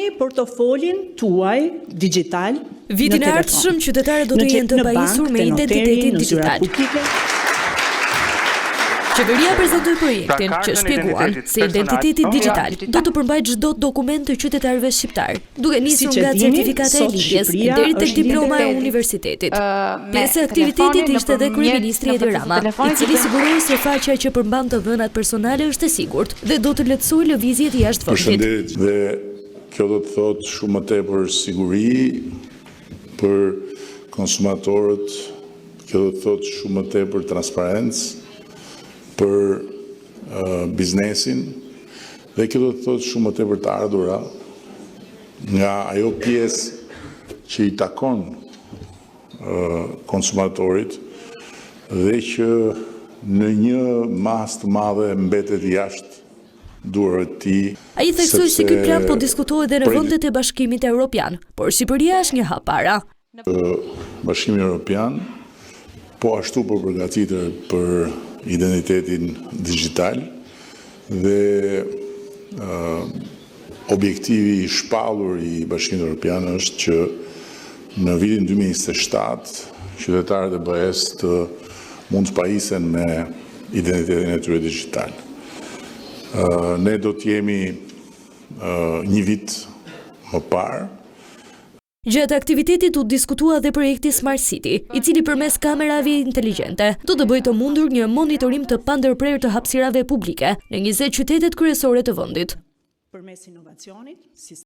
Pastroni portofolin tuaj digital. Vitin e ardhshëm qytetarët do të jenë të pajisur me identitetin digital. Qeveria prezantoi projektin që shpjeguan se identiteti digital do të përmbajë çdo dokument të qytetarëve shqiptar, duke nisur nga certifikata e lidhjes deri tek diploma e universitetit. Pjesë e aktivitetit ishte edhe kryeministri Edi Rama, i cili siguroi se faqja që përmban të dhënat personale është e sigurt dhe do të lehtësojë lëvizjet jashtë vendit. Përshëndetje, dhe kjo do të thotë shumë më tepër siguri për konsumatorët, kjo do të thotë shumë më tepër transparencë për biznesin, dhe kjo do të thotë shumë më tepër të ardhura nga ajo pjesë që i takon konsumatorit dhe që në një masë të madhe mbetet jashtë duart të tij. Ai theksoi se ky plan po diskutohet edhe në vendet e Bashkimit Evropian, por Shqipëria është një hap para. Bashkimi Evropian po ashtu po përgatitet për identitetin digital dhe objektivi i shpallur i Bashkimit Evropian është që në vitin 2027 qytetarët e BE-s të mund të pajisen me identitetin e tyre digital. Ne do të jemi një vit më parë. Gjatë aktivitetit u diskutua dhe projekti Smart City, i cili përmes kamerave inteligjente do të bëjë të mundur një monitorim të pandërprerë të hapësirave publike në 20 qytetet kryesore të vendit. Përmes inovacionit